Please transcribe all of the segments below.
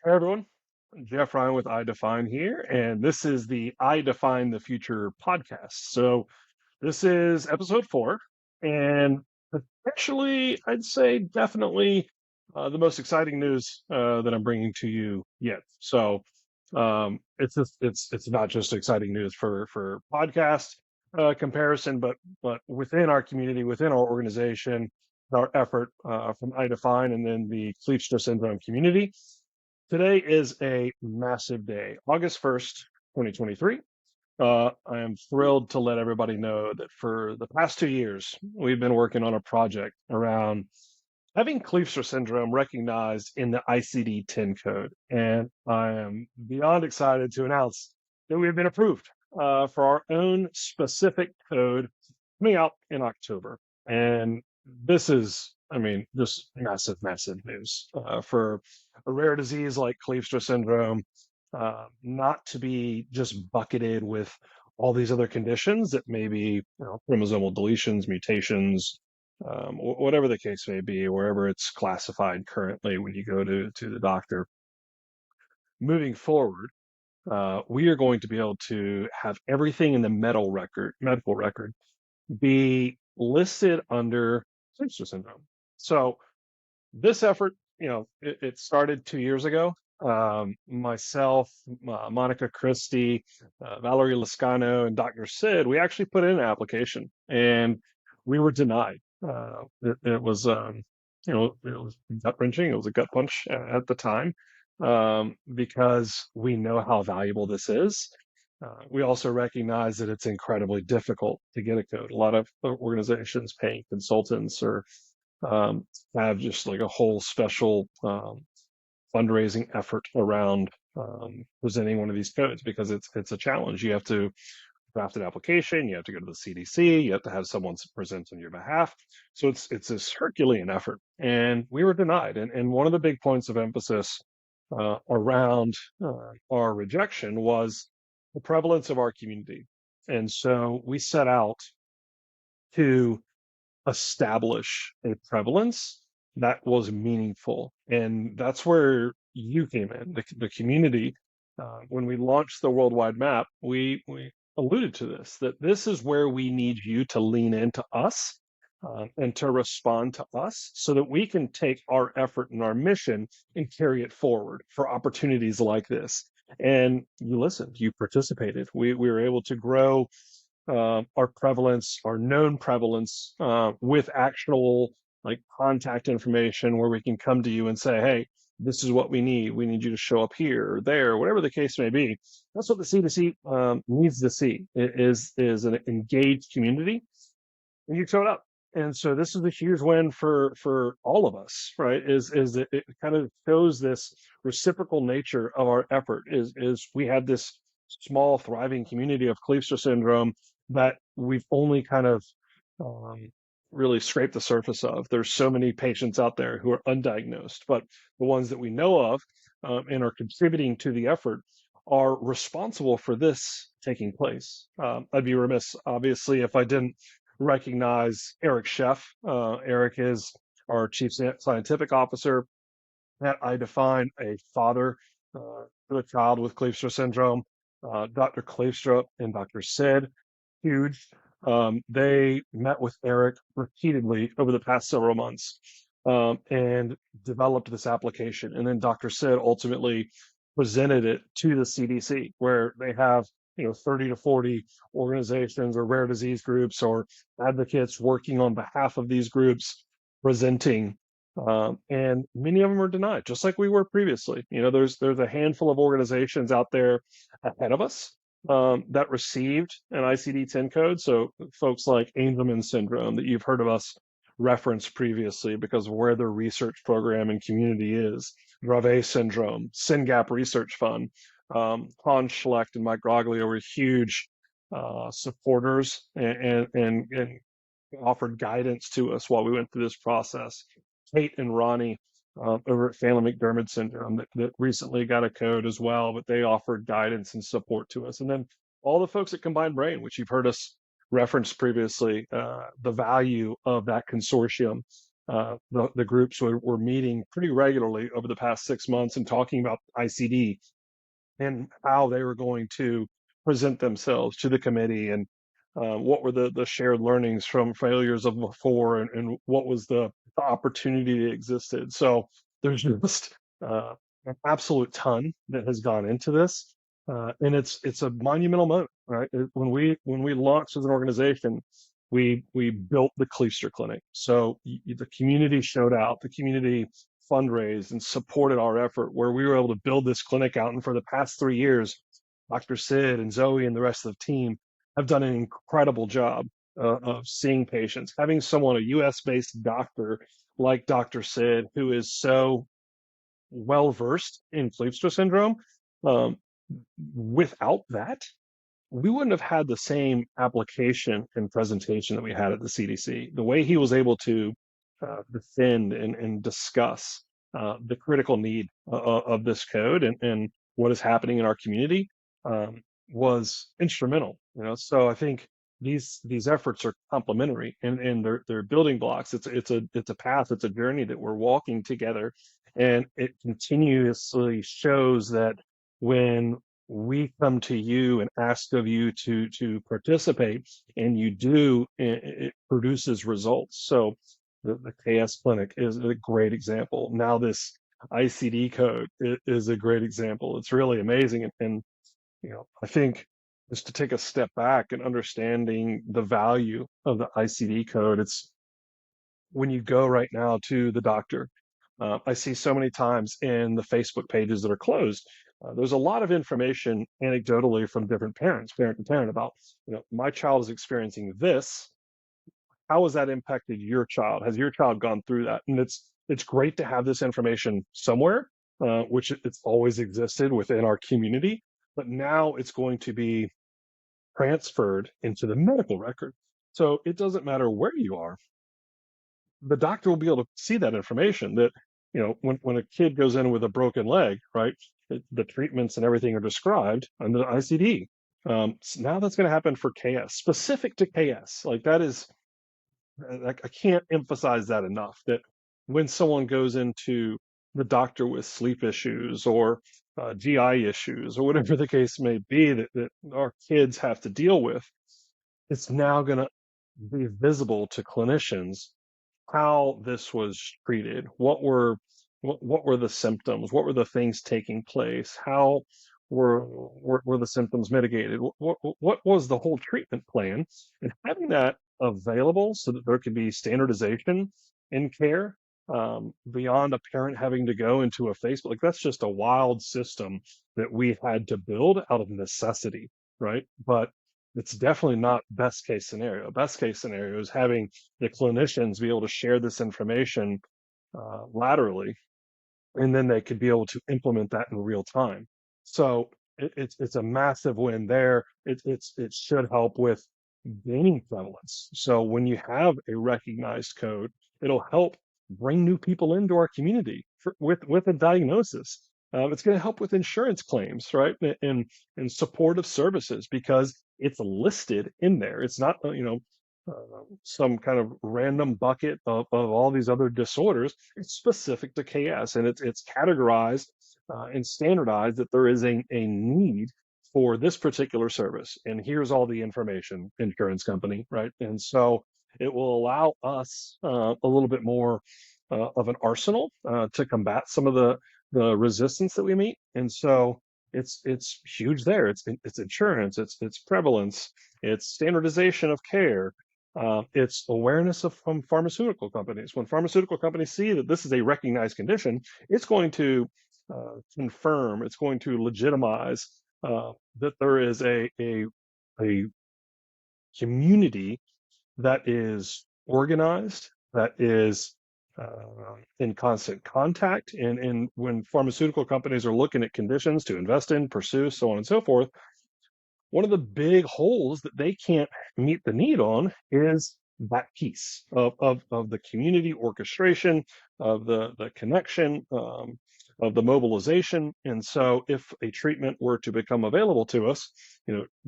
Hey everyone, Geoff Ryan with IDefine here, and this is the IDefine the Future podcast. So this is episode 4, and actually, I'd say definitely the most exciting news that I'm bringing to you yet. So it's not just exciting news for podcast comparison, but within our community, within our organization, our effort from IDefine and then the Kleefstra Syndrome community. Today is a massive day, August 1st, 2023. I am thrilled to let everybody know that for the past 2 years, we've been working on a project around having Kleefstra syndrome recognized in the ICD-10 code. And I am beyond excited to announce that we have been approved for our own specific code coming out in October. And this is, just massive, massive news for a rare disease like Kleefstra syndrome, not to be just bucketed with all these other conditions that may be, chromosomal deletions, mutations, whatever the case may be, wherever it's classified currently when you go to the doctor. Moving forward, we are going to be able to have everything in the medical record be listed under Kleefstra syndrome. So this effort, it started 2 years ago. Myself, Monica Christie, Valerie Lascano, and Dr. Sid, we actually put in an application and we were denied. It was, it was gut wrenching. It was a gut punch at the time because we know how valuable this is. We also recognize that it's incredibly difficult to get a code. A lot of organizations paying consultants or have just like a whole special fundraising effort around presenting one of these codes because it's a challenge. You have to draft an application, you have to go to the CDC, you have to have someone present on your behalf. So it's this Herculean effort, and we were denied. And one of the big points of emphasis around our rejection was the prevalence of our community. And so we set out to establish a prevalence that was meaningful. And that's where you came in, the community. When we launched the worldwide map, we alluded to this, that this is where we need you to lean into us and to respond to us so that we can take our effort and our mission and carry it forward for opportunities like this. And you listened, you participated. We were able to grow our prevalence, our known prevalence, with actual like contact information where we can come to you and say, hey, this is what we need. We need you to show up here or there, whatever the case may be. That's what the CDC needs to see is an engaged community, and you showed up. And so this is a huge win for all of us, right? Is that it kind of shows this reciprocal nature of our effort. Is we have this small thriving community of Kleefstra syndrome that we've only kind of um, really scraped the surface of. There's so many patients out there who are undiagnosed, but the ones that we know of and are contributing to the effort are responsible for this taking place. I'd be remiss, obviously, if I didn't recognize Eric Sheff. Eric is our chief scientific officer at IDefine, a father to a child with Kleefstra syndrome. Dr. Kleefstra and Dr. Sid, huge. They met with Eric repeatedly over the past several months and developed this application. And then Dr. Sid ultimately presented it to the CDC, where they have 30 to 40 organizations or rare disease groups or advocates working on behalf of these groups presenting. And many of them are denied, just like we were previously. There's a handful of organizations out there ahead of us that received an ICD-10 code. So folks like Angelman syndrome that you've heard of us reference previously because of where their research program and community is. Dravet syndrome, SYNGAP Research Fund, Hans Schlecht and Mike Groglio were huge supporters and offered guidance to us while we went through this process. Kate and Ronnie over at Phelan McDermid syndrome that recently got a code as well, but they offered guidance and support to us. And then all the folks at Combined Brain, which you've heard us reference previously, the value of that consortium the groups were meeting pretty regularly over the past 6 months and talking about ICD and how they were going to present themselves to the committee, and what were the shared learnings from failures of before, and what was the opportunity that existed. So there's just an absolute ton that has gone into this, and it's a monumental moment, right? When we launched as an organization, we built the Kleefstra Clinic. So the community showed out, the community fundraised and supported our effort, where we were able to build this clinic out. And for the past 3 years, Dr. Sid and Zoe and the rest of the team have done an incredible job of seeing patients, having someone, a US based doctor like Dr. Sid, who is so well versed in Kleefstra syndrome. Um, Without that, we wouldn't have had the same application and presentation that we had at the CDC. The way he was able to defend and discuss the critical need of this code, and what is happening in our community, um, was instrumental. So I think these efforts are complementary, and they're building blocks. It's a path, it's a journey that we're walking together, and it continuously shows that when we come to you and ask of you to participate, and you do, it produces results. So the KS Clinic is a great example. Now this ICD code is a great example. It's really amazing, and I think just to take a step back and understanding the value of the ICD code, it's when you go right now to the doctor. I see so many times in the Facebook pages that are closed, there's a lot of information anecdotally from different parents, parent to parent, about, my child is experiencing this. How has that impacted your child? Has your child gone through that? And it's great to have this information somewhere, which it's always existed within our community, but now it's going to be transferred into the medical record. So it doesn't matter where you are, the doctor will be able to see that information, that when a kid goes in with a broken leg, right, the treatments and everything are described under the ICD. So now that's going to happen for KS, specific to KS. Like, that is, I can't emphasize that enough, that when someone goes into the doctor with sleep issues or GI issues or whatever the case may be, that our kids have to deal with, it's now going to be visible to clinicians how this was treated. What were the symptoms? What were the things taking place? How were the symptoms mitigated? What was the whole treatment plan? And having that available so that there could be standardization in care, beyond a parent having to go into a Facebook. Like, that's just a wild system that we had to build out of necessity, right? But it's definitely not best case scenario. Best case scenario is having the clinicians be able to share this information laterally, and then they could be able to implement that in real time. So it's a massive win there. It should help with gaining prevalence. So when you have a recognized code, it'll help bring new people into our community with a diagnosis. It's going to help with insurance claims, right, and supportive services, because it's listed in there. It's not some kind of random bucket of all these other disorders. It's specific to KS, and it's categorized and standardized that there is a need for this particular service. And here's all the information, insurance company, right? And so it will allow us a little bit more of an arsenal to combat some of the resistance that we meet. And so it's huge there. It's insurance, it's prevalence, it's standardization of care, it's awareness from pharmaceutical companies. When pharmaceutical companies see that this is a recognized condition, it's going to confirm, it's going to legitimize that there is a community that is organized, that is in constant contact. And when pharmaceutical companies are looking at conditions to invest in, pursue, so on and so forth, one of the big holes that they can't meet the need on is that piece of the community orchestration, of the connection, of the mobilization. And so if a treatment were to become available to us,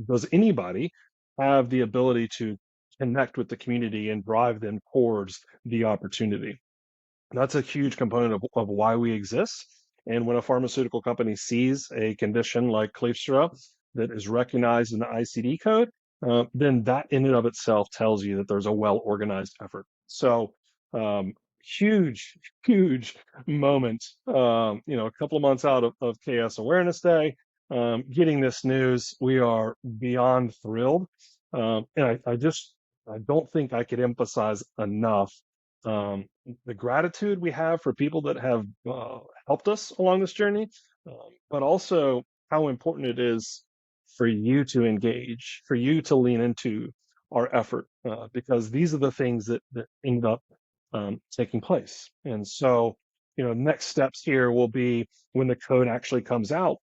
does anybody have the ability to connect with the community and drive them towards the opportunity? That's a huge component of why we exist. And when a pharmaceutical company sees a condition like Kleefstra that is recognized in the ICD code, then that in and of itself tells you that there's a well-organized effort. So, um, huge, huge moment. A couple of months out of KS Awareness Day, getting this news, we are beyond thrilled. I don't think I could emphasize enough um, the gratitude we have for people that have helped us along this journey, but also how important it is for you to engage, for you to lean into our effort, because these are the things that end up taking place. And so, next steps here will be when the code actually comes out,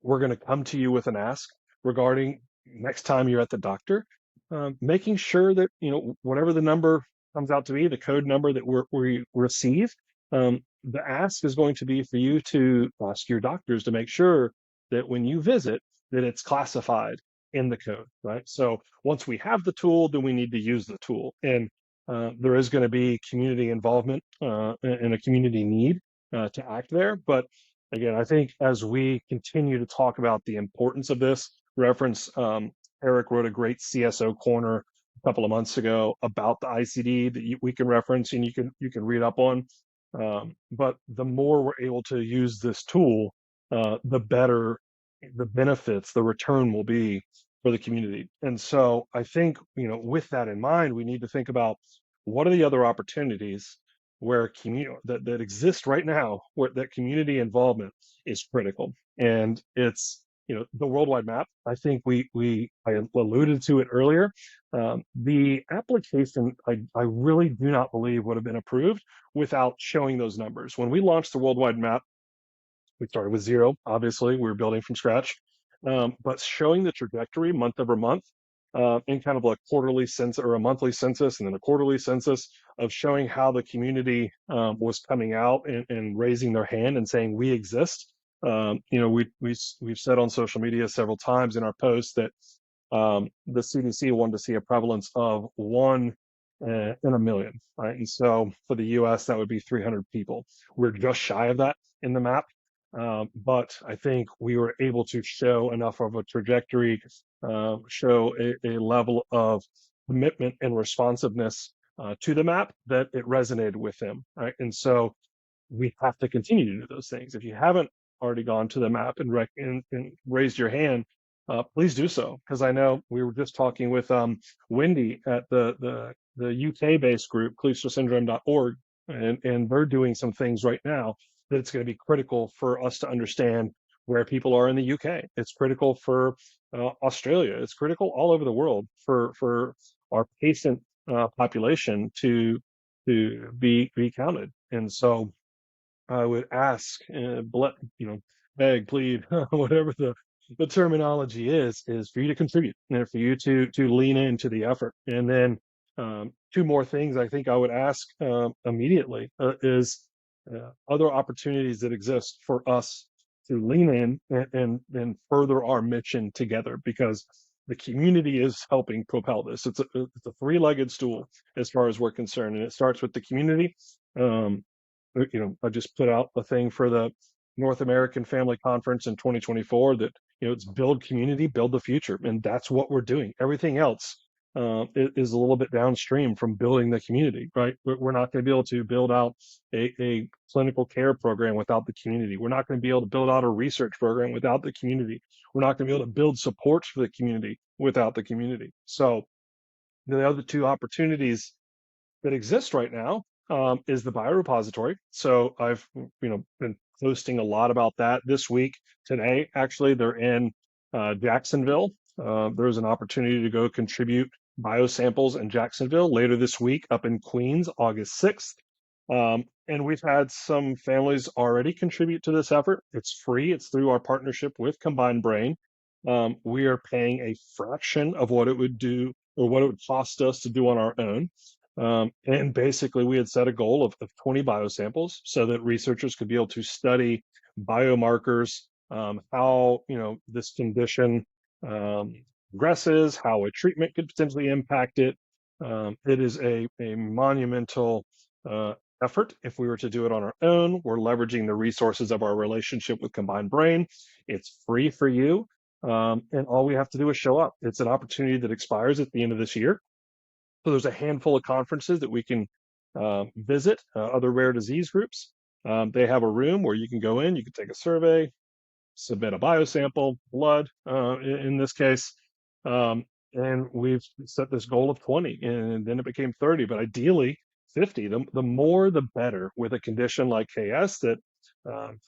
we're going to come to you with an ask regarding next time you're at the doctor, making sure that whatever the number comes out to be, the code number that we receive, the ask is going to be for you to ask your doctors to make sure that when you visit, that it's classified in the code, right? So once we have the tool, then we need to use the tool, and there is going to be community involvement and a community need to act there, but again, I think as we continue to talk about the importance of this, reference Eric wrote a great CSO corner a couple of months ago about the ICD that we can reference and you can read up on. But the more we're able to use this tool, the better the benefits, the return will be for the community. And so I think, with that in mind, we need to think about what are the other opportunities where that exist right now where that community involvement is critical. And it's the worldwide map. I think I alluded to it earlier. The application I really do not believe would have been approved without showing those numbers. When we launched the worldwide map, we started with zero. Obviously, we were building from scratch, but showing the trajectory month over month in kind of a quarterly census or a monthly census and then a quarterly census of showing how the community was coming out and raising their hand and saying we exist. We've said on social media several times in our posts that the CDC wanted to see a prevalence of one in a million, right? And so for the U.S., that would be 300 people. We're just shy of that in the map. But I think we were able to show enough of a trajectory, show a level of commitment and responsiveness to the map that it resonated with them, right? And so we have to continue to do those things. If you haven't already gone to the map and raised your hand, please do so. Because I know we were just talking with Wendy at the UK-based group, Kleefstrasyndrome.org, and they're doing some things right now that it's going to be critical for us to understand where people are in the UK. It's critical for Australia. It's critical all over the world for our patient population to be counted. And so I would ask, beg, plead, whatever the terminology is for you to contribute and for you to lean into the effort. And then two more things I think I would ask immediately is other opportunities that exist for us to lean in and further our mission together because the community is helping propel this. It's a three-legged stool as far as we're concerned, and it starts with the community. Um, I just put out a thing for the North American Family Conference in 2024 that, it's build community, build the future. And that's what we're doing. Everything else is a little bit downstream from building the community, right? We're not going to be able to build out a clinical care program without the community. We're not going to be able to build out a research program without the community. We're not going to be able to build supports for the community without the community. So the other two opportunities that exists right now is the biorepository. So I've been posting a lot about that this week. Today, actually, they're in Jacksonville. There's an opportunity to go contribute biosamples in Jacksonville later this week up in Queens, August 6th. And we've had some families already contribute to this effort. It's free. It's through our partnership with Combined Brain. We are paying a fraction of what it would do or what it would cost us to do on our own. And basically, we had set a goal of 20 biosamples so that researchers could be able to study biomarkers, how this condition progresses, how a treatment could potentially impact it. It is a monumental effort if we were to do it on our own. We're leveraging the resources of our relationship with Combined Brain. It's free for you. And all we have to do is show up. It's an opportunity that expires at the end of this year. So there's a handful of conferences that we can visit, other rare disease groups. They have a room where you can go in, you can take a survey, submit a biosample, blood in this case. Um, and we've set this goal of 20, and then it became 30, but ideally 50. The more, the better with a condition like KS that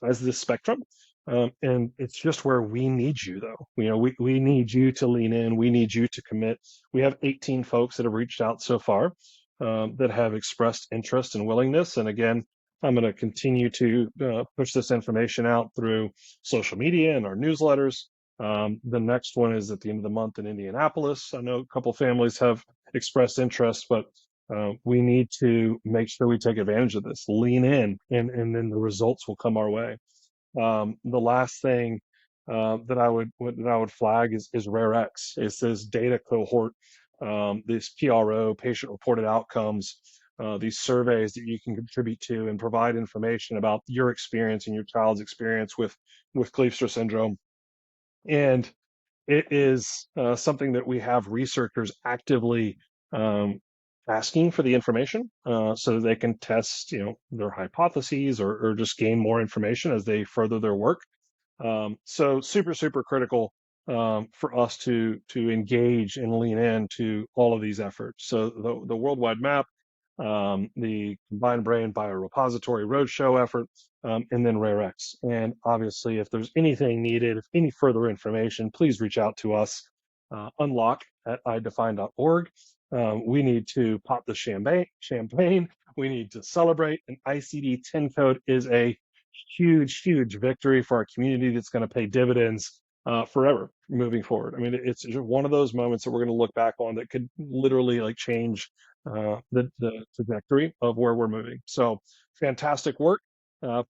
has this spectrum. And it's just where we need you, though. We need you to lean in. We need you to commit. We have 18 folks that have reached out so far that have expressed interest and willingness. And again, I'm going to continue to push this information out through social media and our newsletters. The next one is at the end of the month in Indianapolis. I know a couple families have expressed interest, but we need to make sure we take advantage of this, lean in, and then the results will come our way. The last thing that I would flag is Rare X. It's this data cohort, this PRO, patient reported outcomes, these surveys that you can contribute to and provide information about your experience and your child's experience with Kleefstra syndrome. And it is something that we have researchers actively asking for the information so that they can test, their hypotheses or just gain more information as they further their work. So super, super critical for us to engage and lean into all of these efforts. So the worldwide map, the Combined Brain Biorepository Roadshow effort, and then RareX. And obviously, if there's anything needed, if any further information, please reach out to us. Unlock at idefine.org. We need to pop the champagne. We need to celebrate. An ICD-10 code is a huge, huge victory for our community that's going to pay dividends forever moving forward. I mean, it's just one of those moments that we're going to look back on that could literally like change the trajectory of where we're moving. So fantastic work.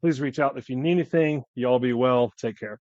Please reach out if you need anything. You all be well. Take care.